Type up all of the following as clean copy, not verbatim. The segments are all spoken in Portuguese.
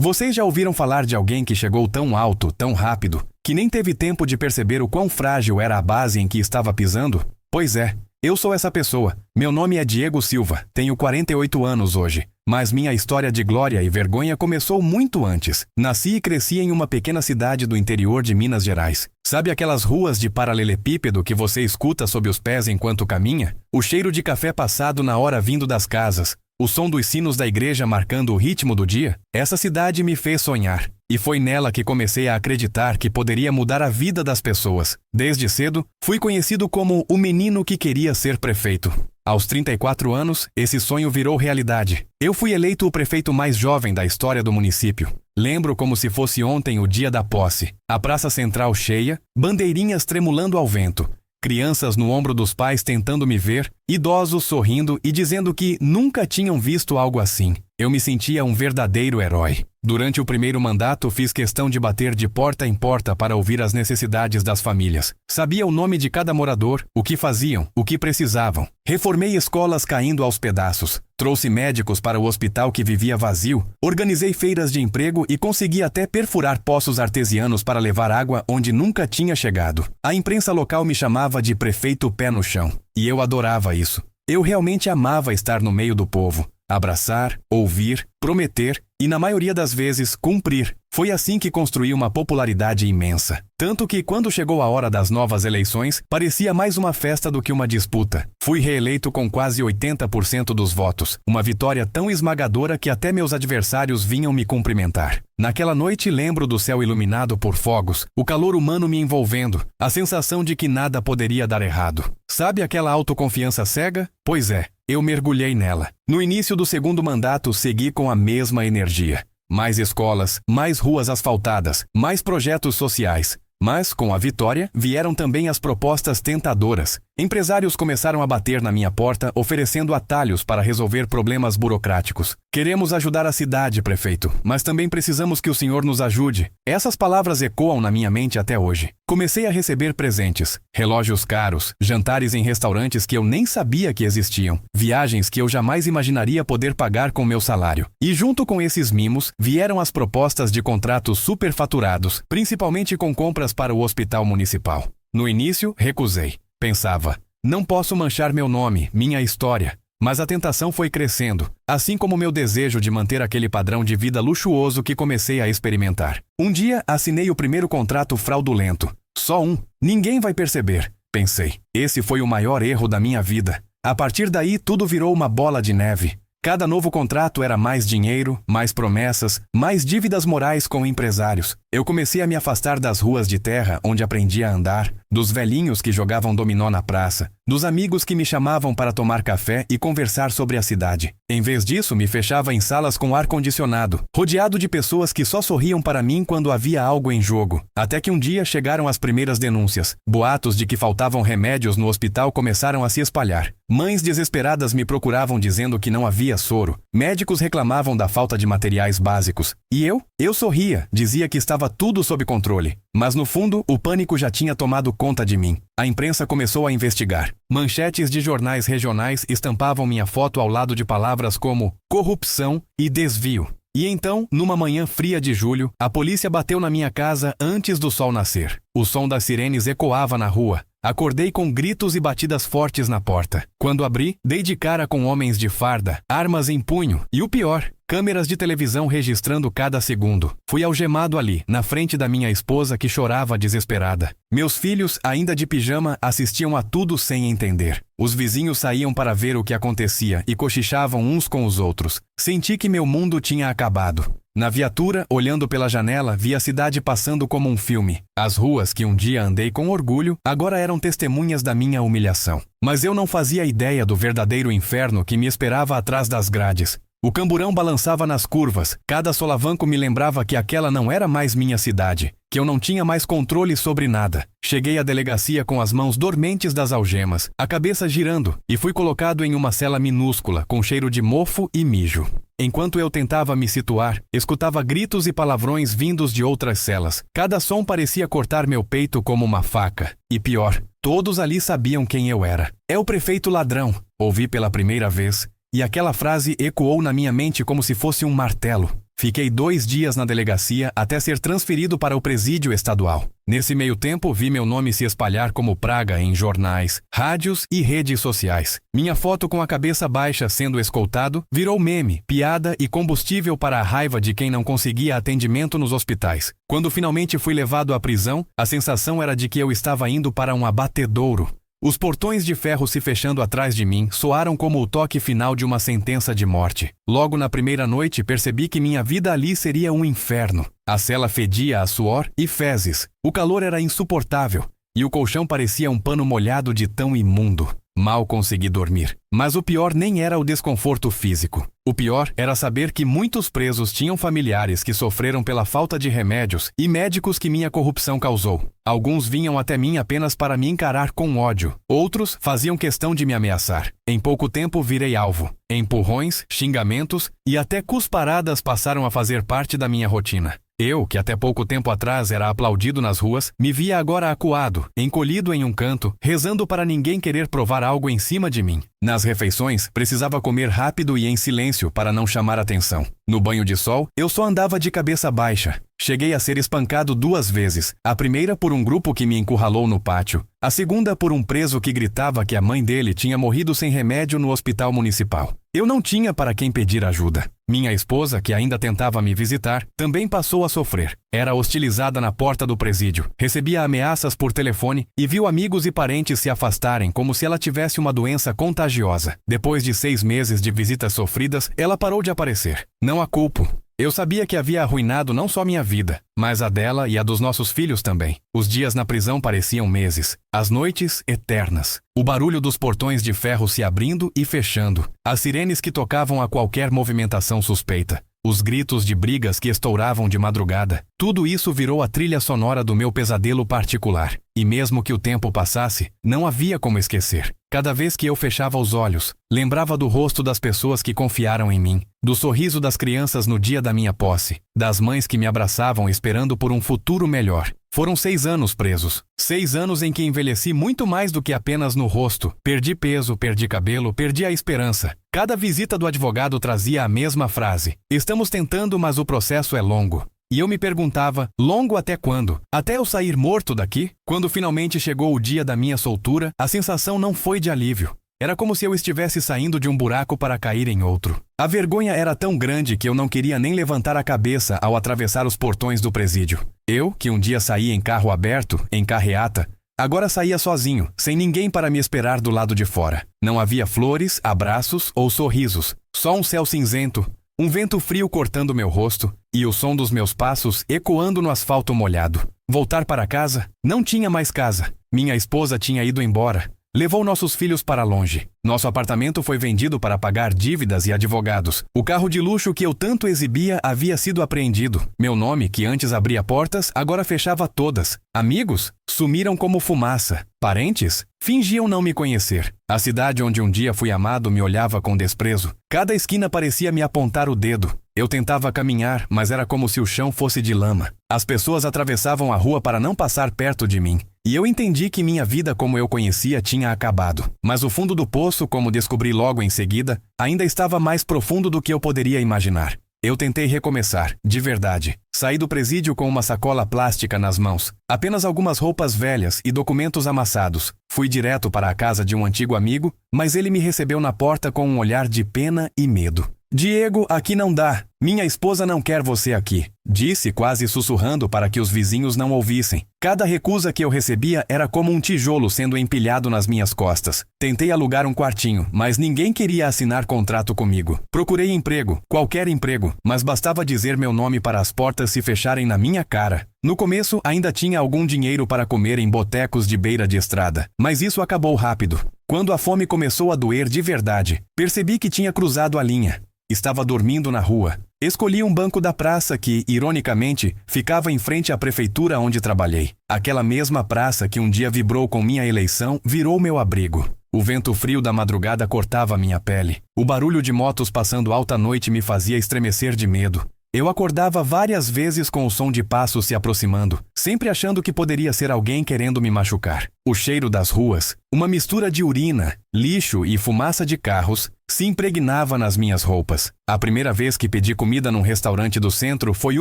Vocês já ouviram falar de alguém que chegou tão alto, tão rápido, que nem teve tempo de perceber o quão frágil era a base em que estava pisando? Pois é, eu sou essa pessoa. Meu nome é Diego Silva, tenho 48 anos hoje. Mas minha história de glória e vergonha começou muito antes. Nasci e cresci em uma pequena cidade do interior de Minas Gerais. Sabe aquelas ruas de paralelepípedo que você escuta sob os pés enquanto caminha? O cheiro de café passado na hora vindo das casas. O som dos sinos da igreja marcando o ritmo do dia? Essa cidade me fez sonhar. E foi nela que comecei a acreditar que poderia mudar a vida das pessoas. Desde cedo, fui conhecido como o menino que queria ser prefeito. Aos 34 anos, esse sonho virou realidade. Eu fui eleito o prefeito mais jovem da história do município. Lembro como se fosse ontem o dia da posse. A praça central cheia, bandeirinhas tremulando ao vento. Crianças no ombro dos pais tentando me ver, idosos sorrindo e dizendo que nunca tinham visto algo assim. Eu me sentia um verdadeiro herói. Durante o primeiro mandato, fiz questão de bater de porta em porta para ouvir as necessidades das famílias. Sabia o nome de cada morador, o que faziam, o que precisavam. Reformei escolas caindo aos pedaços. Trouxe médicos para o hospital que vivia vazio. Organizei feiras de emprego e consegui até perfurar poços artesianos para levar água onde nunca tinha chegado. A imprensa local me chamava de prefeito pé no chão. E eu adorava isso. Eu realmente amava estar no meio do povo. Abraçar, ouvir, prometer e, na maioria das vezes, cumprir. Foi assim que construí uma popularidade imensa. Tanto que, quando chegou a hora das novas eleições, parecia mais uma festa do que uma disputa. Fui reeleito com quase 80% dos votos. Uma vitória tão esmagadora que até meus adversários vinham me cumprimentar. Naquela noite lembro do céu iluminado por fogos, o calor humano me envolvendo, a sensação de que nada poderia dar errado. Sabe aquela autoconfiança cega? Pois é, eu mergulhei nela. No início do segundo mandato, segui com a mesma energia. Mais escolas, mais ruas asfaltadas, mais projetos sociais. Mas, com a vitória, vieram também as propostas tentadoras. Empresários começaram a bater na minha porta, oferecendo atalhos para resolver problemas burocráticos. Queremos ajudar a cidade, prefeito, mas também precisamos que o senhor nos ajude. Essas palavras ecoam na minha mente até hoje. Comecei a receber presentes, relógios caros, jantares em restaurantes que eu nem sabia que existiam, viagens que eu jamais imaginaria poder pagar com meu salário. E junto com esses mimos, vieram as propostas de contratos superfaturados, principalmente com compras para o hospital municipal. No início, recusei. Pensava, não posso manchar meu nome, minha história. Mas a tentação foi crescendo, assim como meu desejo de manter aquele padrão de vida luxuoso que comecei a experimentar. Um dia, assinei o primeiro contrato fraudulento. Só um. Ninguém vai perceber, pensei. Esse foi o maior erro da minha vida. A partir daí, tudo virou uma bola de neve. Cada novo contrato era mais dinheiro, mais promessas, mais dívidas morais com empresários. Eu comecei a me afastar das ruas de terra onde aprendi a andar, dos velhinhos que jogavam dominó na praça, dos amigos que me chamavam para tomar café e conversar sobre a cidade. Em vez disso, me fechava em salas com ar-condicionado, rodeado de pessoas que só sorriam para mim quando havia algo em jogo. Até que um dia chegaram as primeiras denúncias. Boatos de que faltavam remédios no hospital começaram a se espalhar. Mães desesperadas me procuravam dizendo que não havia soro. Médicos reclamavam da falta de materiais básicos. E eu sorria, dizia que estava tudo sob controle. Mas no fundo, o pânico já tinha tomado conta de mim. A imprensa começou a investigar. Manchetes de jornais regionais estampavam minha foto ao lado de palavras como corrupção e desvio. E então, numa manhã fria de julho, a polícia bateu na minha casa antes do sol nascer. O som das sirenes ecoava na rua. Acordei com gritos e batidas fortes na porta. Quando abri, dei de cara com homens de farda, armas em punho e o pior, câmeras de televisão registrando cada segundo. Fui algemado ali, na frente da minha esposa que chorava desesperada. Meus filhos, ainda de pijama, assistiam a tudo sem entender. Os vizinhos saíam para ver o que acontecia e cochichavam uns com os outros. Senti que meu mundo tinha acabado. Na viatura, olhando pela janela, vi a cidade passando como um filme. As ruas que um dia andei com orgulho, agora eram testemunhas da minha humilhação. Mas eu não fazia ideia do verdadeiro inferno que me esperava atrás das grades. O camburão balançava nas curvas, cada solavanco me lembrava que aquela não era mais minha cidade, que eu não tinha mais controle sobre nada. Cheguei à delegacia com as mãos dormentes das algemas, a cabeça girando, e fui colocado em uma cela minúscula, com cheiro de mofo e mijo. Enquanto eu tentava me situar, escutava gritos e palavrões vindos de outras celas. Cada som parecia cortar meu peito como uma faca. E pior, todos ali sabiam quem eu era. É o prefeito ladrão, ouvi pela primeira vez. E aquela frase ecoou na minha mente como se fosse um martelo. Fiquei 2 dias na delegacia até ser transferido para o presídio estadual. Nesse meio tempo, vi meu nome se espalhar como praga em jornais, rádios e redes sociais. Minha foto com a cabeça baixa sendo escoltado virou meme, piada e combustível para a raiva de quem não conseguia atendimento nos hospitais. Quando finalmente fui levado à prisão, a sensação era de que eu estava indo para um abatedouro. Os portões de ferro se fechando atrás de mim soaram como o toque final de uma sentença de morte. Logo na primeira noite percebi que minha vida ali seria um inferno. A cela fedia a suor e fezes. O calor era insuportável e o colchão parecia um pano molhado de tão imundo. Mal consegui dormir. Mas o pior nem era o desconforto físico. O pior era saber que muitos presos tinham familiares que sofreram pela falta de remédios e médicos que minha corrupção causou. Alguns vinham até mim apenas para me encarar com ódio. Outros faziam questão de me ameaçar. Em pouco tempo virei alvo. Empurrões, xingamentos e até cusparadas passaram a fazer parte da minha rotina. Eu, que até pouco tempo atrás era aplaudido nas ruas, me via agora acuado, encolhido em um canto, rezando para ninguém querer provar algo em cima de mim. Nas refeições, precisava comer rápido e em silêncio para não chamar atenção. No banho de sol, eu só andava de cabeça baixa. Cheguei a ser espancado 2 vezes. A primeira por um grupo que me encurralou no pátio. A segunda por um preso que gritava que a mãe dele tinha morrido sem remédio no hospital municipal. Eu não tinha para quem pedir ajuda. Minha esposa, que ainda tentava me visitar, também passou a sofrer. Era hostilizada na porta do presídio, recebia ameaças por telefone e viu amigos e parentes se afastarem como se ela tivesse uma doença contagiosa. Depois de 6 meses de visitas sofridas, ela parou de aparecer. Não a culpo. Eu sabia que havia arruinado não só minha vida, mas a dela e a dos nossos filhos também. Os dias na prisão pareciam meses, as noites eternas. O barulho dos portões de ferro se abrindo e fechando, as sirenes que tocavam a qualquer movimentação suspeita, os gritos de brigas que estouravam de madrugada. Tudo isso virou a trilha sonora do meu pesadelo particular. E mesmo que o tempo passasse, não havia como esquecer. Cada vez que eu fechava os olhos, lembrava do rosto das pessoas que confiaram em mim, do sorriso das crianças no dia da minha posse, das mães que me abraçavam esperando por um futuro melhor. Foram 6 anos presos. 6 anos em que envelheci muito mais do que apenas no rosto. Perdi peso, perdi cabelo, perdi a esperança. Cada visita do advogado trazia a mesma frase: "Estamos tentando, mas o processo é longo." E eu me perguntava, longo até quando? Até eu sair morto daqui? Quando finalmente chegou o dia da minha soltura, a sensação não foi de alívio. Era como se eu estivesse saindo de um buraco para cair em outro. A vergonha era tão grande que eu não queria nem levantar a cabeça ao atravessar os portões do presídio. Eu, que um dia saía em carro aberto, em carreata, agora saía sozinho, sem ninguém para me esperar do lado de fora. Não havia flores, abraços ou sorrisos, só um céu cinzento, um vento frio cortando meu rosto e o som dos meus passos ecoando no asfalto molhado. Voltar para casa? Não tinha mais casa. Minha esposa tinha ido embora. Levou nossos filhos para longe. Nosso apartamento foi vendido para pagar dívidas e advogados. O carro de luxo que eu tanto exibia havia sido apreendido. Meu nome, que antes abria portas, agora fechava todas. Amigos? Sumiram como fumaça. Parentes? Fingiam não me conhecer. A cidade onde um dia fui amado me olhava com desprezo. Cada esquina parecia me apontar o dedo. Eu tentava caminhar, mas era como se o chão fosse de lama. As pessoas atravessavam a rua para não passar perto de mim. E eu entendi que minha vida como eu conhecia tinha acabado. Mas o fundo do poço, como descobri logo em seguida, ainda estava mais profundo do que eu poderia imaginar. Eu tentei recomeçar, de verdade. Saí do presídio com uma sacola plástica nas mãos, apenas algumas roupas velhas e documentos amassados. Fui direto para a casa de um antigo amigo, mas ele me recebeu na porta com um olhar de pena e medo. "Diego, aqui não dá. Minha esposa não quer você aqui", disse quase sussurrando para que os vizinhos não ouvissem. Cada recusa que eu recebia era como um tijolo sendo empilhado nas minhas costas. Tentei alugar um quartinho, mas ninguém queria assinar contrato comigo. Procurei emprego, qualquer emprego, mas bastava dizer meu nome para as portas se fecharem na minha cara. No começo, ainda tinha algum dinheiro para comer em botecos de beira de estrada, mas isso acabou rápido. Quando a fome começou a doer de verdade, percebi que tinha cruzado a linha. Estava dormindo na rua. Escolhi um banco da praça que, ironicamente, ficava em frente à prefeitura onde trabalhei. Aquela mesma praça que um dia vibrou com minha eleição virou meu abrigo. O vento frio da madrugada cortava minha pele. O barulho de motos passando alta noite me fazia estremecer de medo. Eu acordava várias vezes com o som de passos se aproximando, sempre achando que poderia ser alguém querendo me machucar. O cheiro das ruas, uma mistura de urina, lixo e fumaça de carros, se impregnava nas minhas roupas. A primeira vez que pedi comida num restaurante do centro foi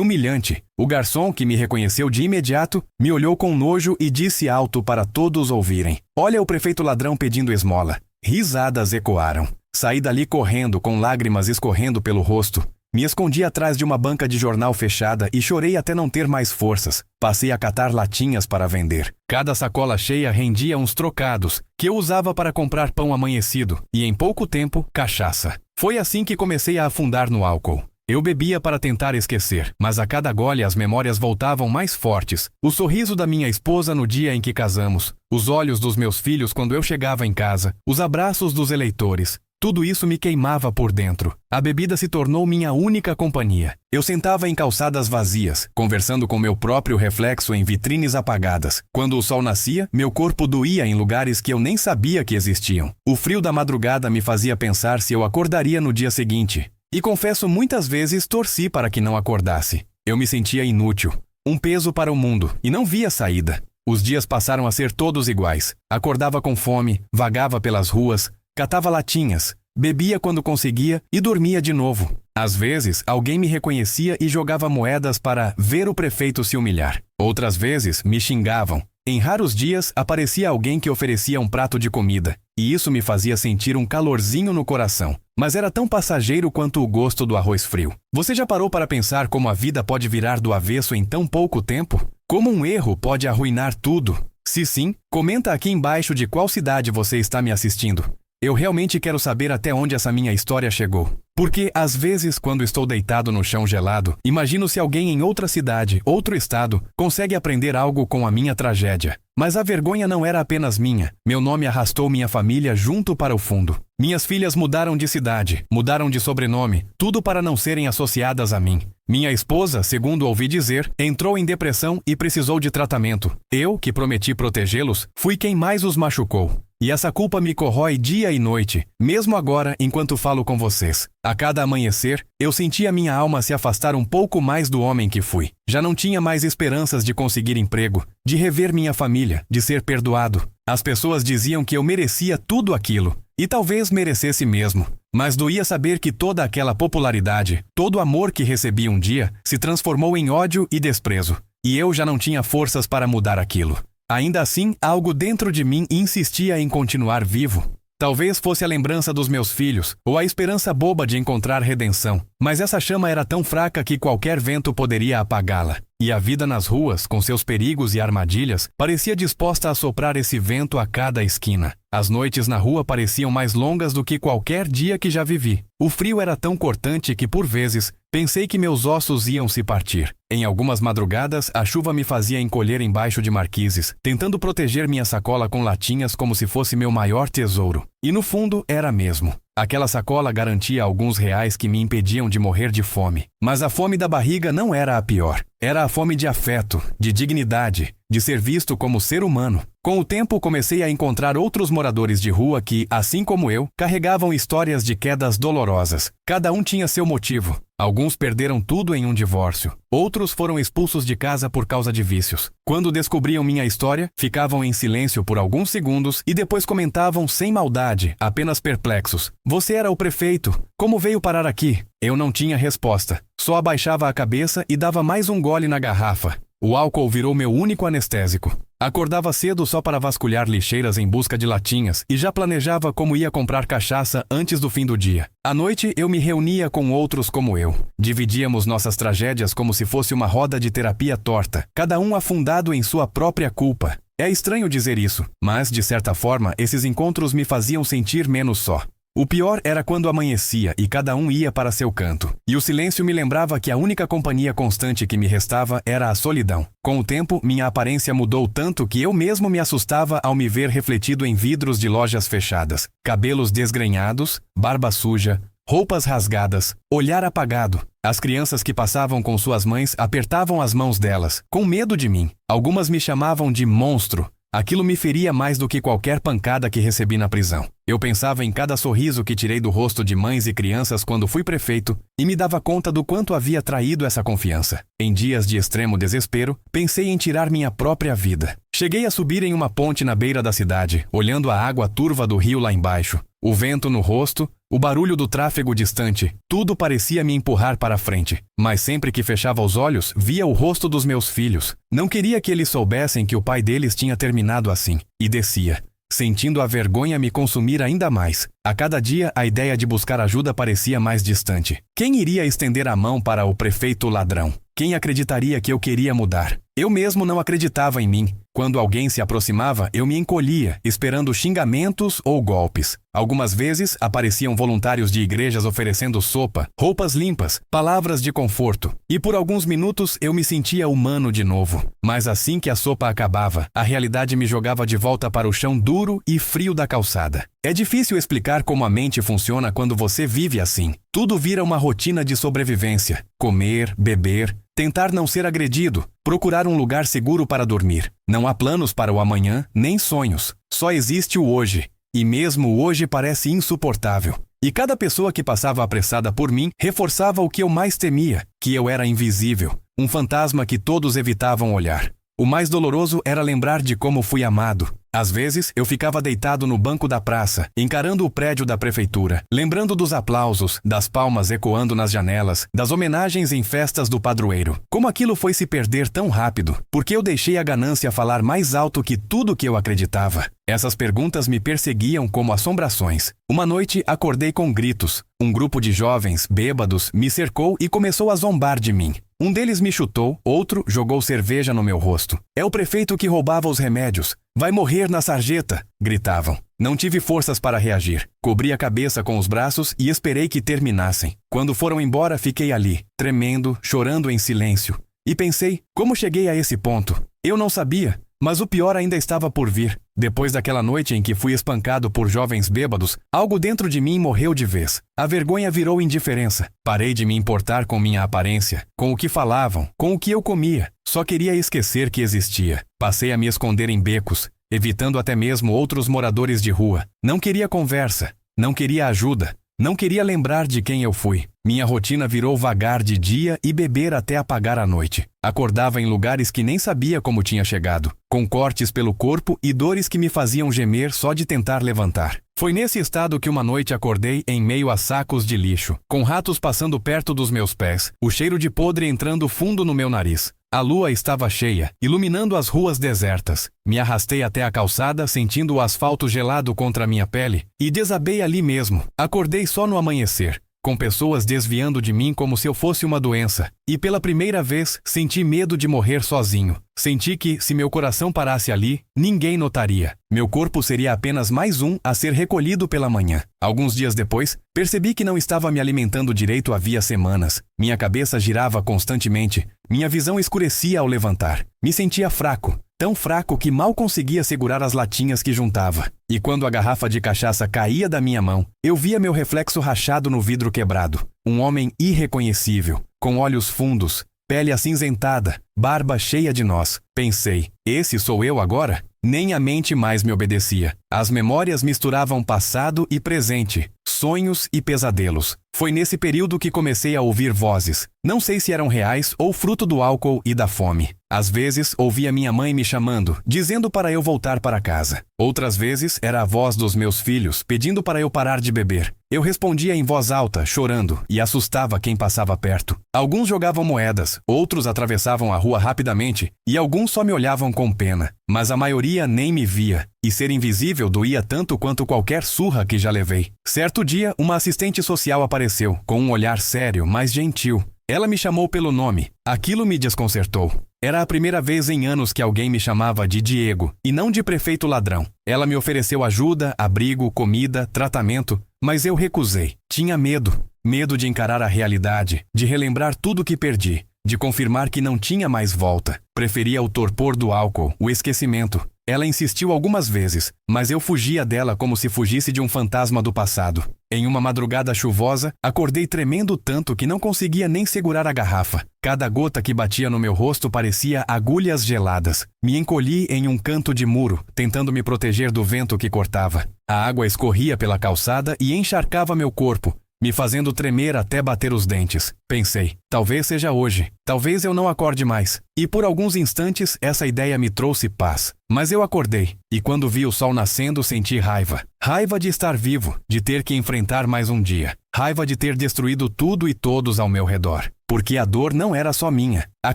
humilhante. O garçom, que me reconheceu de imediato, me olhou com nojo e disse alto para todos ouvirem: "Olha o prefeito ladrão pedindo esmola." Risadas ecoaram. Saí dali correndo, com lágrimas escorrendo pelo rosto. Me escondi atrás de uma banca de jornal fechada e chorei até não ter mais forças. Passei a catar latinhas para vender. Cada sacola cheia rendia uns trocados, que eu usava para comprar pão amanhecido, e em pouco tempo, cachaça. Foi assim que comecei a afundar no álcool. Eu bebia para tentar esquecer, mas a cada gole as memórias voltavam mais fortes. O sorriso da minha esposa no dia em que casamos, os olhos dos meus filhos quando eu chegava em casa, os abraços dos eleitores. Tudo isso me queimava por dentro. A bebida se tornou minha única companhia. Eu sentava em calçadas vazias, conversando com meu próprio reflexo em vitrines apagadas. Quando o sol nascia, meu corpo doía em lugares que eu nem sabia que existiam. O frio da madrugada me fazia pensar se eu acordaria no dia seguinte. E confesso, muitas vezes torci para que não acordasse. Eu me sentia inútil, um peso para o mundo, e não via saída. Os dias passaram a ser todos iguais. Acordava com fome, vagava pelas ruas, catava latinhas, bebia quando conseguia e dormia de novo. Às vezes, alguém me reconhecia e jogava moedas para ver o prefeito se humilhar. Outras vezes, me xingavam. Em raros dias, aparecia alguém que oferecia um prato de comida, e isso me fazia sentir um calorzinho no coração. Mas era tão passageiro quanto o gosto do arroz frio. Você já parou para pensar como a vida pode virar do avesso em tão pouco tempo? Como um erro pode arruinar tudo? Se sim, comenta aqui embaixo de qual cidade você está me assistindo. Eu realmente quero saber até onde essa minha história chegou. Porque, às vezes, quando estou deitado no chão gelado, imagino se alguém em outra cidade, outro estado, consegue aprender algo com a minha tragédia. Mas a vergonha não era apenas minha. Meu nome arrastou minha família junto para o fundo. Minhas filhas mudaram de cidade, mudaram de sobrenome, tudo para não serem associadas a mim. Minha esposa, segundo ouvi dizer, entrou em depressão e precisou de tratamento. Eu, que prometi protegê-los, fui quem mais os machucou. E essa culpa me corrói dia e noite, mesmo agora enquanto falo com vocês. A cada amanhecer, eu sentia minha alma se afastar um pouco mais do homem que fui. Já não tinha mais esperanças de conseguir emprego, de rever minha família, de ser perdoado. As pessoas diziam que eu merecia tudo aquilo. E talvez merecesse mesmo. Mas doía saber que toda aquela popularidade, todo o amor que recebi um dia, se transformou em ódio e desprezo. E eu já não tinha forças para mudar aquilo. Ainda assim, algo dentro de mim insistia em continuar vivo. Talvez fosse a lembrança dos meus filhos, ou a esperança boba de encontrar redenção. Mas essa chama era tão fraca que qualquer vento poderia apagá-la. E a vida nas ruas, com seus perigos e armadilhas, parecia disposta a soprar esse vento a cada esquina. As noites na rua pareciam mais longas do que qualquer dia que já vivi. O frio era tão cortante que, por vezes, pensei que meus ossos iam se partir. Em algumas madrugadas, a chuva me fazia encolher embaixo de marquises, tentando proteger minha sacola com latinhas como se fosse meu maior tesouro. E no fundo, era mesmo. Aquela sacola garantia alguns reais que me impediam de morrer de fome. Mas a fome da barriga não era a pior. Era a fome de afeto, de dignidade, de ser visto como ser humano. Com o tempo, comecei a encontrar outros moradores de rua que, assim como eu, carregavam histórias de quedas dolorosas. Cada um tinha seu motivo. Alguns perderam tudo em um divórcio. Outros foram expulsos de casa por causa de vícios. Quando descobriam minha história, ficavam em silêncio por alguns segundos e depois comentavam sem maldade, apenas perplexos. Você era o prefeito. Como veio parar aqui? Eu não tinha resposta. Só abaixava a cabeça e dava mais um gole na garrafa. O álcool virou meu único anestésico. Acordava cedo só para vasculhar lixeiras em busca de latinhas e já planejava como ia comprar cachaça antes do fim do dia. À noite, eu me reunia com outros como eu. Dividíamos nossas tragédias como se fosse uma roda de terapia torta, cada um afundado em sua própria culpa. É estranho dizer isso, mas, de certa forma, esses encontros me faziam sentir menos só. O pior era quando amanhecia e cada um ia para seu canto. E o silêncio me lembrava que a única companhia constante que me restava era a solidão. Com o tempo, minha aparência mudou tanto que eu mesmo me assustava ao me ver refletido em vidros de lojas fechadas. Cabelos desgrenhados, barba suja, roupas rasgadas, olhar apagado. As crianças que passavam com suas mães apertavam as mãos delas, com medo de mim. Algumas me chamavam de monstro. Aquilo me feria mais do que qualquer pancada que recebi na prisão. Eu pensava em cada sorriso que tirei do rosto de mães e crianças quando fui prefeito e me dava conta do quanto havia traído essa confiança. Em dias de extremo desespero, pensei em tirar minha própria vida. Cheguei a subir em uma ponte na beira da cidade, olhando a água turva do rio lá embaixo. O vento no rosto, o barulho do tráfego distante, tudo parecia me empurrar para a frente. Mas sempre que fechava os olhos, via o rosto dos meus filhos. Não queria que eles soubessem que o pai deles tinha terminado assim. E descia, sentindo a vergonha me consumir ainda mais. A cada dia, a ideia de buscar ajuda parecia mais distante. Quem iria estender a mão para o prefeito ladrão? Quem acreditaria que eu queria mudar? Eu mesmo não acreditava em mim. Quando alguém se aproximava, eu me encolhia, esperando xingamentos ou golpes. Algumas vezes, apareciam voluntários de igrejas oferecendo sopa, roupas limpas, palavras de conforto. E por alguns minutos, eu me sentia humano de novo. Mas assim que a sopa acabava, a realidade me jogava de volta para o chão duro e frio da calçada. É difícil explicar como a mente funciona quando você vive assim. Tudo vira uma rotina de sobrevivência. Comer, beber, tentar não ser agredido, procurar um lugar seguro para dormir. Não há planos para o amanhã, nem sonhos. Só existe o hoje. E mesmo o hoje parece insuportável. E cada pessoa que passava apressada por mim reforçava o que eu mais temia, que eu era invisível, um fantasma que todos evitavam olhar. O mais doloroso era lembrar de como fui amado. Às vezes, eu ficava deitado no banco da praça, encarando o prédio da prefeitura, lembrando dos aplausos, das palmas ecoando nas janelas, das homenagens em festas do padroeiro. Como aquilo foi se perder tão rápido? Porque eu deixei a ganância falar mais alto que tudo que eu acreditava. Essas perguntas me perseguiam como assombrações. Uma noite, acordei com gritos. Um grupo de jovens, bêbados, me cercou e começou a zombar de mim. Um deles me chutou, outro jogou cerveja no meu rosto. É o prefeito que roubava os remédios. Vai morrer na sarjeta, gritavam. Não tive forças para reagir. Cobri a cabeça com os braços e esperei que terminassem. Quando foram embora, fiquei ali, tremendo, chorando em silêncio. E pensei, como cheguei a esse ponto? Eu não sabia, mas o pior ainda estava por vir. Depois daquela noite em que fui espancado por jovens bêbados, algo dentro de mim morreu de vez. A vergonha virou indiferença. Parei de me importar com minha aparência, com o que falavam, com o que eu comia. Só queria esquecer que existia. Passei a me esconder em becos, evitando até mesmo outros moradores de rua. Não queria conversa, não queria ajuda, não queria lembrar de quem eu fui. Minha rotina virou vagar de dia e beber até apagar a noite. Acordava em lugares que nem sabia como tinha chegado, com cortes pelo corpo e dores que me faziam gemer só de tentar levantar. Foi nesse estado que uma noite acordei em meio a sacos de lixo, com ratos passando perto dos meus pés, o cheiro de podre entrando fundo no meu nariz. A lua estava cheia, iluminando as ruas desertas. Me arrastei até a calçada, sentindo o asfalto gelado contra minha pele, e desabei ali mesmo. Acordei só no amanhecer, com pessoas desviando de mim como se eu fosse uma doença. E pela primeira vez, senti medo de morrer sozinho. Senti que, se meu coração parasse ali, ninguém notaria. Meu corpo seria apenas mais um a ser recolhido pela manhã. Alguns dias depois, percebi que não estava me alimentando direito havia semanas. Minha cabeça girava constantemente. Minha visão escurecia ao levantar. Me sentia fraco. Tão fraco que mal conseguia segurar as latinhas que juntava. E quando a garrafa de cachaça caía da minha mão, eu via meu reflexo rachado no vidro quebrado. Um homem irreconhecível, com olhos fundos, pele acinzentada, barba cheia de nós. Pensei, esse sou eu agora? Nem a mente mais me obedecia. As memórias misturavam passado e presente, sonhos e pesadelos. Foi nesse período que comecei a ouvir vozes. Não sei se eram reais ou fruto do álcool e da fome. Às vezes, ouvia minha mãe me chamando, dizendo para eu voltar para casa. Outras vezes, era a voz dos meus filhos, pedindo para eu parar de beber. Eu respondia em voz alta, chorando, e assustava quem passava perto. Alguns jogavam moedas, outros atravessavam a rua rapidamente, e alguns só me olhavam com pena. Mas a maioria nem me via. E ser invisível doía tanto quanto qualquer surra que já levei. Certo dia, uma assistente social apareceu, com um olhar sério, mas gentil. Ela me chamou pelo nome. Aquilo me desconcertou. Era a primeira vez em anos que alguém me chamava de Diego, e não de prefeito ladrão. Ela me ofereceu ajuda, abrigo, comida, tratamento, mas eu recusei. Tinha medo. Medo de encarar a realidade, de relembrar tudo que perdi, de confirmar que não tinha mais volta. Preferia o torpor do álcool, o esquecimento. Ela insistiu algumas vezes, mas eu fugia dela como se fugisse de um fantasma do passado. Em uma madrugada chuvosa, acordei tremendo tanto que não conseguia nem segurar a garrafa. Cada gota que batia no meu rosto parecia agulhas geladas. Me encolhi em um canto de muro, tentando me proteger do vento que cortava. A água escorria pela calçada e encharcava meu corpo, me fazendo tremer até bater os dentes. Pensei, talvez seja hoje, talvez eu não acorde mais. E por alguns instantes essa ideia me trouxe paz. Mas eu acordei, e quando vi o sol nascendo senti raiva. Raiva de estar vivo, de ter que enfrentar mais um dia. Raiva de ter destruído tudo e todos ao meu redor. Porque a dor não era só minha. A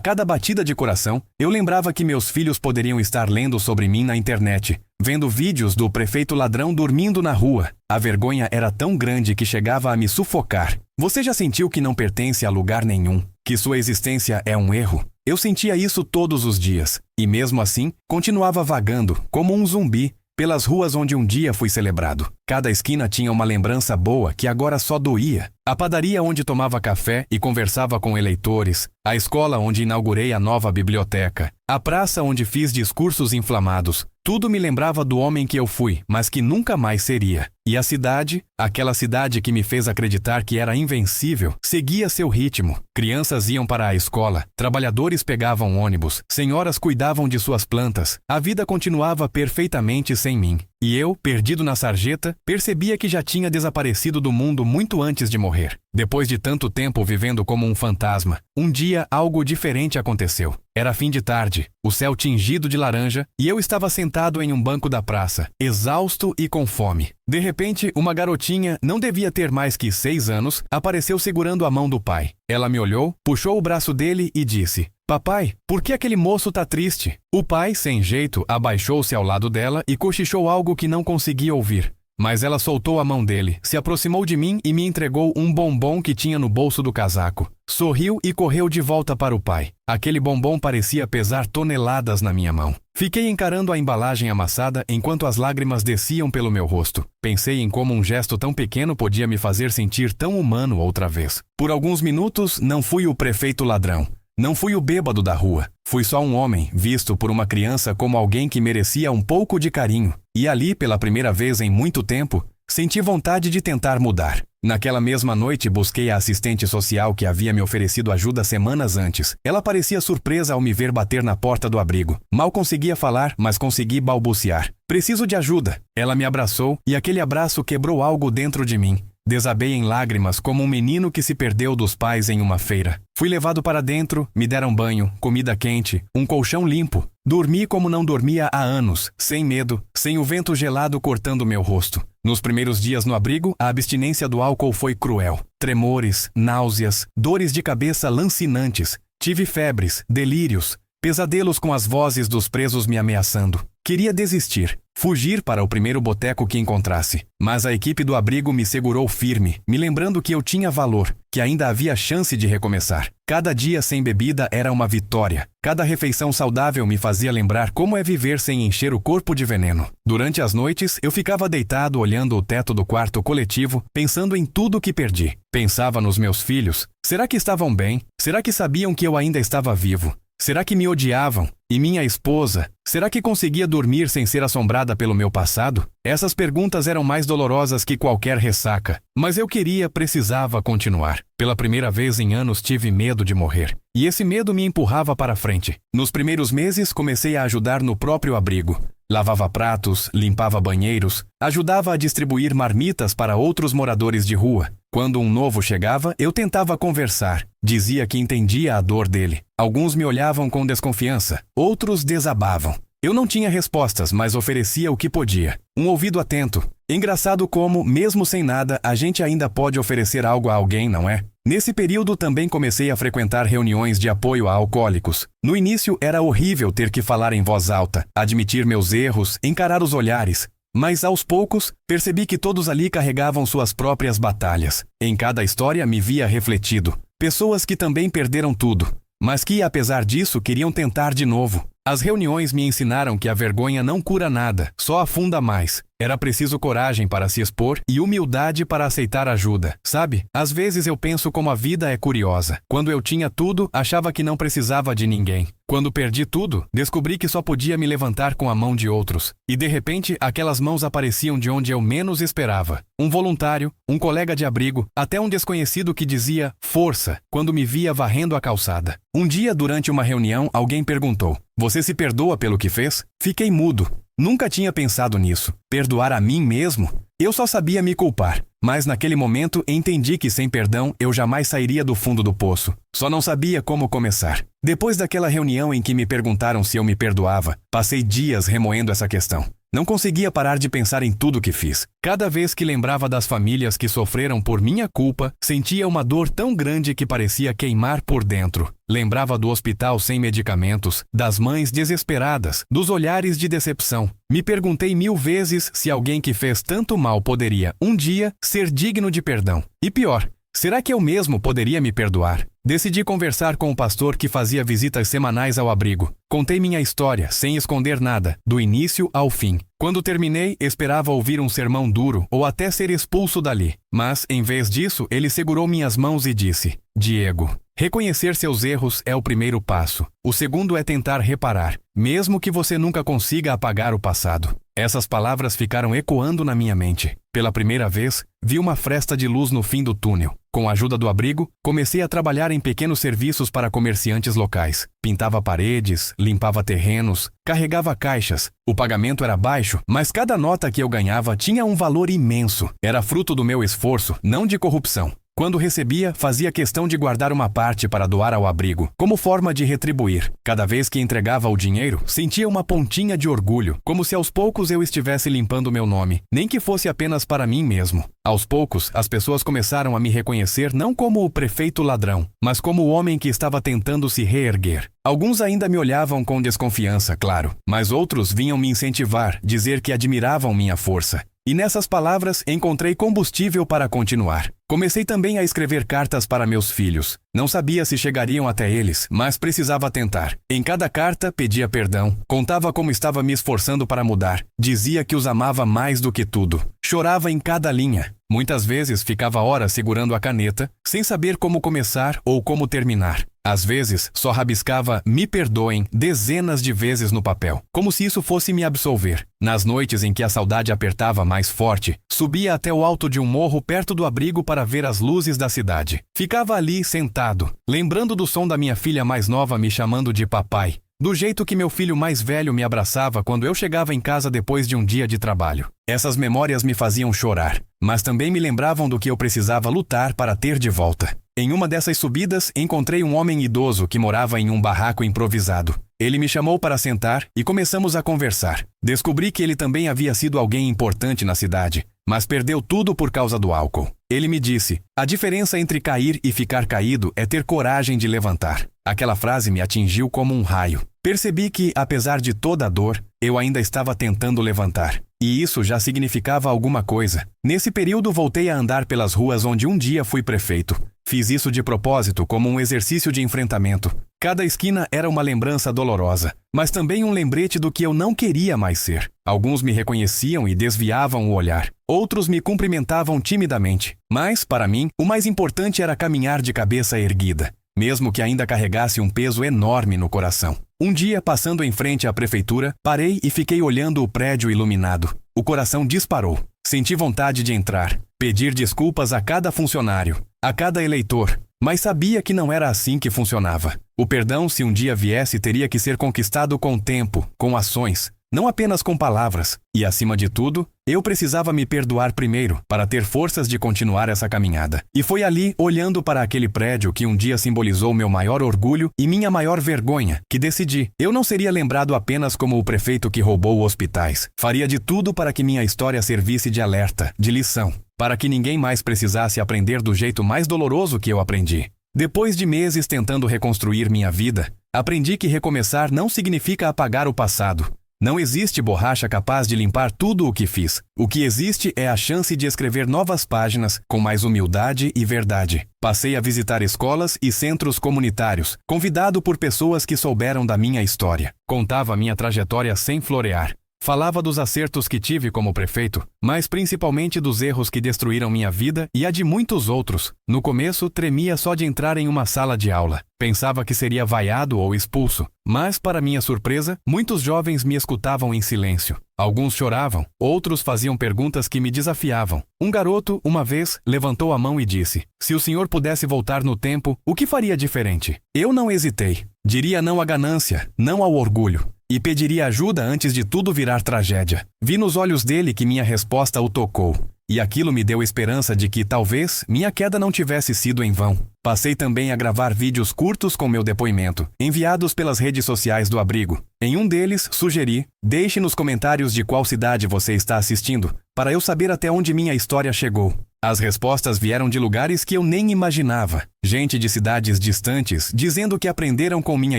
cada batida de coração, eu lembrava que meus filhos poderiam estar lendo sobre mim na internet, vendo vídeos do prefeito ladrão dormindo na rua. A vergonha era tão grande que chegava a me sufocar. Você já sentiu que não pertence a lugar nenhum? Que sua existência é um erro? Eu sentia isso todos os dias. E mesmo assim, continuava vagando, como um zumbi, pelas ruas onde um dia fui celebrado. Cada esquina tinha uma lembrança boa que agora só doía. A padaria onde tomava café e conversava com eleitores, a escola onde inaugurei a nova biblioteca, a praça onde fiz discursos inflamados. Tudo me lembrava do homem que eu fui, mas que nunca mais seria. E a cidade, aquela cidade que me fez acreditar que era invencível, seguia seu ritmo. Crianças iam para a escola, trabalhadores pegavam ônibus, senhoras cuidavam de suas plantas. A vida continuava perfeitamente sem mim. E eu, perdido na sarjeta, percebia que já tinha desaparecido do mundo muito antes de morrer. Depois de tanto tempo vivendo como um fantasma, um dia algo diferente aconteceu. Era fim de tarde, o céu tingido de laranja, e eu estava sentado em um banco da praça, exausto e com fome. De repente, uma garotinha, não devia ter mais que 6 anos, apareceu segurando a mão do pai. Ela me olhou, puxou o braço dele e disse: "Papai, por que aquele moço tá triste?" O pai, sem jeito, abaixou-se ao lado dela e cochichou algo que não conseguia ouvir. Mas ela soltou a mão dele, se aproximou de mim e me entregou um bombom que tinha no bolso do casaco. Sorriu e correu de volta para o pai. Aquele bombom parecia pesar toneladas na minha mão. Fiquei encarando a embalagem amassada enquanto as lágrimas desciam pelo meu rosto. Pensei em como um gesto tão pequeno podia me fazer sentir tão humano outra vez. Por alguns minutos, não fui o prefeito ladrão. Não fui o bêbado da rua. Fui só um homem, visto por uma criança como alguém que merecia um pouco de carinho. E ali, pela primeira vez em muito tempo, senti vontade de tentar mudar. Naquela mesma noite, busquei a assistente social que havia me oferecido ajuda semanas antes. Ela parecia surpresa ao me ver bater na porta do abrigo. Mal conseguia falar, mas consegui balbuciar. "Preciso de ajuda." Ela me abraçou e aquele abraço quebrou algo dentro de mim. Desabei em lágrimas como um menino que se perdeu dos pais em uma feira. Fui levado para dentro, me deram banho, comida quente, um colchão limpo. Dormi como não dormia há anos, sem medo, sem o vento gelado cortando meu rosto. Nos primeiros dias no abrigo, a abstinência do álcool foi cruel. Tremores, náuseas, dores de cabeça lancinantes. Tive febres, delírios, pesadelos com as vozes dos presos me ameaçando. Queria desistir, fugir para o primeiro boteco que encontrasse. Mas a equipe do abrigo me segurou firme, me lembrando que eu tinha valor, que ainda havia chance de recomeçar. Cada dia sem bebida era uma vitória. Cada refeição saudável me fazia lembrar como é viver sem encher o corpo de veneno. Durante as noites, eu ficava deitado olhando o teto do quarto coletivo, pensando em tudo que perdi. Pensava nos meus filhos. Será que estavam bem? Será que sabiam que eu ainda estava vivo? Será que me odiavam? E minha esposa? Será que conseguia dormir sem ser assombrada pelo meu passado? Essas perguntas eram mais dolorosas que qualquer ressaca. Mas eu precisava continuar. Pela primeira vez em anos tive medo de morrer. E esse medo me empurrava para frente. Nos primeiros meses comecei a ajudar no próprio abrigo. Lavava pratos, limpava banheiros, ajudava a distribuir marmitas para outros moradores de rua. Quando um novo chegava, eu tentava conversar. Dizia que entendia a dor dele. Alguns me olhavam com desconfiança, outros desabavam. Eu não tinha respostas, mas oferecia o que podia. Um ouvido atento. Engraçado como, mesmo sem nada, a gente ainda pode oferecer algo a alguém, não é? Nesse período também comecei a frequentar reuniões de apoio a alcoólicos. No início era horrível ter que falar em voz alta, admitir meus erros, encarar os olhares. Mas aos poucos, percebi que todos ali carregavam suas próprias batalhas. Em cada história me via refletido. Pessoas que também perderam tudo, mas que, apesar disso, queriam tentar de novo. As reuniões me ensinaram que a vergonha não cura nada, só afunda mais. Era preciso coragem para se expor e humildade para aceitar ajuda, sabe? Às vezes eu penso como a vida é curiosa. Quando eu tinha tudo, achava que não precisava de ninguém. Quando perdi tudo, descobri que só podia me levantar com a mão de outros. E de repente, aquelas mãos apareciam de onde eu menos esperava. Um voluntário, um colega de abrigo, até um desconhecido que dizia "força" quando me via varrendo a calçada. Um dia, durante uma reunião, alguém perguntou: "Você se perdoa pelo que fez?" Fiquei mudo. Nunca tinha pensado nisso. Perdoar a mim mesmo? Eu só sabia me culpar. Mas naquele momento entendi que sem perdão eu jamais sairia do fundo do poço. Só não sabia como começar. Depois daquela reunião em que me perguntaram se eu me perdoava, passei dias remoendo essa questão. Não conseguia parar de pensar em tudo que fiz. Cada vez que lembrava das famílias que sofreram por minha culpa, sentia uma dor tão grande que parecia queimar por dentro. Lembrava do hospital sem medicamentos, das mães desesperadas, dos olhares de decepção. Me perguntei 1000 vezes se alguém que fez tanto mal poderia, um dia, ser digno de perdão. E pior, será que eu mesmo poderia me perdoar? Decidi conversar com o pastor que fazia visitas semanais ao abrigo. Contei minha história, sem esconder nada, do início ao fim. Quando terminei, esperava ouvir um sermão duro ou até ser expulso dali. Mas, em vez disso, ele segurou minhas mãos e disse: "Diego, reconhecer seus erros é o primeiro passo. O segundo é tentar reparar, mesmo que você nunca consiga apagar o passado." Essas palavras ficaram ecoando na minha mente. Pela primeira vez, vi uma fresta de luz no fim do túnel. Com a ajuda do abrigo, comecei a trabalhar em pequenos serviços para comerciantes locais. Pintava paredes, limpava terrenos, carregava caixas. O pagamento era baixo, mas cada nota que eu ganhava tinha um valor imenso. Era fruto do meu esforço, não de corrupção. Quando recebia, fazia questão de guardar uma parte para doar ao abrigo, como forma de retribuir. Cada vez que entregava o dinheiro, sentia uma pontinha de orgulho, como se aos poucos eu estivesse limpando meu nome, nem que fosse apenas para mim mesmo. Aos poucos, as pessoas começaram a me reconhecer não como o prefeito ladrão, mas como o homem que estava tentando se reerguer. Alguns ainda me olhavam com desconfiança, claro, mas outros vinham me incentivar, dizer que admiravam minha força. E nessas palavras encontrei combustível para continuar. Comecei também a escrever cartas para meus filhos. Não sabia se chegariam até eles, mas precisava tentar. Em cada carta, pedia perdão, contava como estava me esforçando para mudar, dizia que os amava mais do que tudo. Chorava em cada linha. Muitas vezes ficava horas segurando a caneta, sem saber como começar ou como terminar. Às vezes, só rabiscava "me perdoem" dezenas de vezes no papel, como se isso fosse me absolver. Nas noites em que a saudade apertava mais forte, subia até o alto de um morro perto do abrigo para ver as luzes da cidade. Ficava ali sentado, lembrando do som da minha filha mais nova me chamando de papai, do jeito que meu filho mais velho me abraçava quando eu chegava em casa depois de um dia de trabalho. Essas memórias me faziam chorar, mas também me lembravam do que eu precisava lutar para ter de volta. Em uma dessas subidas, encontrei um homem idoso que morava em um barraco improvisado. Ele me chamou para sentar e começamos a conversar. Descobri que ele também havia sido alguém importante na cidade, mas perdeu tudo por causa do álcool. Ele me disse: "A diferença entre cair e ficar caído é ter coragem de levantar." Aquela frase me atingiu como um raio. Percebi que, apesar de toda a dor, eu ainda estava tentando levantar. E isso já significava alguma coisa. Nesse período voltei a andar pelas ruas onde um dia fui prefeito. Fiz isso de propósito, como um exercício de enfrentamento. Cada esquina era uma lembrança dolorosa, mas também um lembrete do que eu não queria mais ser. Alguns me reconheciam e desviavam o olhar. Outros me cumprimentavam timidamente. Mas, para mim, o mais importante era caminhar de cabeça erguida, mesmo que ainda carregasse um peso enorme no coração. Um dia, passando em frente à prefeitura, parei e fiquei olhando o prédio iluminado. O coração disparou. Senti vontade de entrar, pedir desculpas a cada funcionário, a cada eleitor, mas sabia que não era assim que funcionava. O perdão, se um dia viesse, teria que ser conquistado com tempo, com ações, não apenas com palavras. E, acima de tudo, eu precisava me perdoar primeiro, para ter forças de continuar essa caminhada. E foi ali, olhando para aquele prédio que um dia simbolizou meu maior orgulho e minha maior vergonha, que decidi: eu não seria lembrado apenas como o prefeito que roubou hospitais. Faria de tudo para que minha história servisse de alerta, de lição, para que ninguém mais precisasse aprender do jeito mais doloroso que eu aprendi. Depois de meses tentando reconstruir minha vida, aprendi que recomeçar não significa apagar o passado. Não existe borracha capaz de limpar tudo o que fiz. O que existe é a chance de escrever novas páginas com mais humildade e verdade. Passei a visitar escolas e centros comunitários, convidado por pessoas que souberam da minha história. Contava minha trajetória sem florear. Falava dos acertos que tive como prefeito, mas principalmente dos erros que destruíram minha vida e a de muitos outros. No começo, tremia só de entrar em uma sala de aula. Pensava que seria vaiado ou expulso, mas, para minha surpresa, muitos jovens me escutavam em silêncio. Alguns choravam, outros faziam perguntas que me desafiavam. Um garoto, uma vez, levantou a mão e disse: "Se o senhor pudesse voltar no tempo, o que faria diferente?" Eu não hesitei. Diria não à ganância, não ao orgulho. E pediria ajuda antes de tudo virar tragédia. Vi nos olhos dele que minha resposta o tocou. E aquilo me deu esperança de que, talvez, minha queda não tivesse sido em vão. Passei também a gravar vídeos curtos com meu depoimento, enviados pelas redes sociais do abrigo. Em um deles, sugeri: deixe nos comentários de qual cidade você está assistindo, para eu saber até onde minha história chegou. As respostas vieram de lugares que eu nem imaginava. Gente de cidades distantes dizendo que aprenderam com minha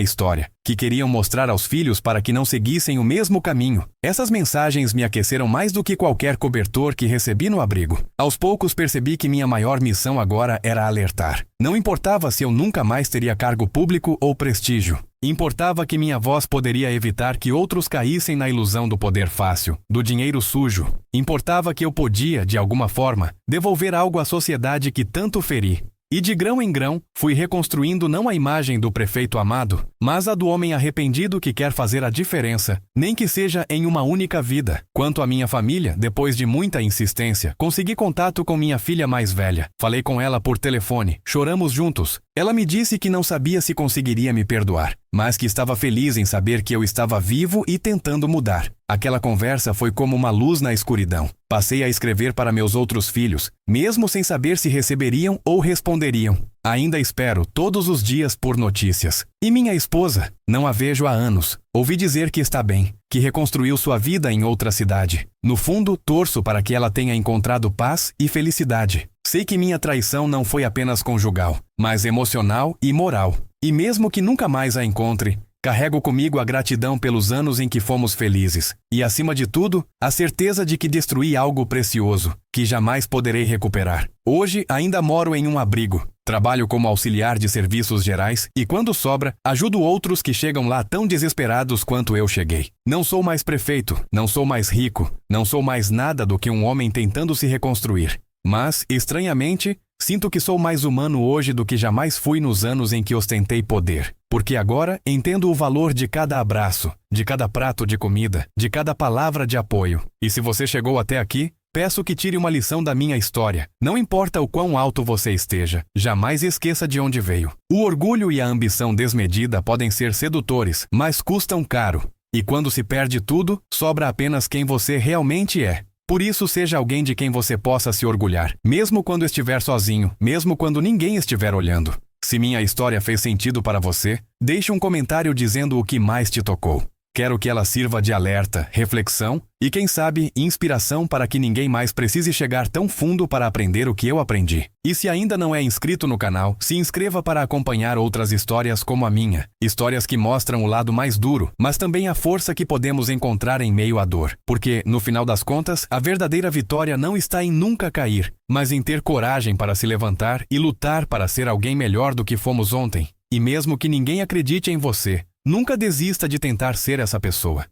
história, que queriam mostrar aos filhos para que não seguissem o mesmo caminho. Essas mensagens me aqueceram mais do que qualquer cobertor que recebi no abrigo. Aos poucos percebi que minha maior missão agora era alertar. Não importava se eu nunca mais teria cargo público ou prestígio. Importava que minha voz poderia evitar que outros caíssem na ilusão do poder fácil, do dinheiro sujo. Importava que eu podia, de alguma forma, devolver algo à sociedade que tanto feri. E de grão em grão, fui reconstruindo não a imagem do prefeito amado, mas a do homem arrependido que quer fazer a diferença, nem que seja em uma única vida. Quanto à minha família, depois de muita insistência, consegui contato com minha filha mais velha. Falei com ela por telefone, choramos juntos. Ela me disse que não sabia se conseguiria me perdoar, mas que estava feliz em saber que eu estava vivo e tentando mudar. Aquela conversa foi como uma luz na escuridão. Passei a escrever para meus outros filhos, mesmo sem saber se receberiam ou responderiam. Ainda espero todos os dias por notícias. E minha esposa? Não a vejo há anos. Ouvi dizer que está bem, que reconstruiu sua vida em outra cidade. No fundo, torço para que ela tenha encontrado paz e felicidade. Sei que minha traição não foi apenas conjugal, mas emocional e moral. E mesmo que nunca mais a encontre, carrego comigo a gratidão pelos anos em que fomos felizes. E, acima de tudo, a certeza de que destruí algo precioso, que jamais poderei recuperar. Hoje, ainda moro em um abrigo. Trabalho como auxiliar de serviços gerais e, quando sobra, ajudo outros que chegam lá tão desesperados quanto eu cheguei. Não sou mais prefeito, não sou mais rico, não sou mais nada do que um homem tentando se reconstruir. Mas, estranhamente, sinto que sou mais humano hoje do que jamais fui nos anos em que ostentei poder. Porque agora entendo o valor de cada abraço, de cada prato de comida, de cada palavra de apoio. E se você chegou até aqui, peço que tire uma lição da minha história. Não importa o quão alto você esteja, jamais esqueça de onde veio. O orgulho e a ambição desmedida podem ser sedutores, mas custam caro. E quando se perde tudo, sobra apenas quem você realmente é. Por isso, seja alguém de quem você possa se orgulhar, mesmo quando estiver sozinho, mesmo quando ninguém estiver olhando. Se minha história fez sentido para você, deixe um comentário dizendo o que mais te tocou. Quero que ela sirva de alerta, reflexão e, quem sabe, inspiração para que ninguém mais precise chegar tão fundo para aprender o que eu aprendi. E se ainda não é inscrito no canal, se inscreva para acompanhar outras histórias como a minha. Histórias que mostram o lado mais duro, mas também a força que podemos encontrar em meio à dor. Porque, no final das contas, a verdadeira vitória não está em nunca cair, mas em ter coragem para se levantar e lutar para ser alguém melhor do que fomos ontem. E mesmo que ninguém acredite em você, nunca desista de tentar ser essa pessoa.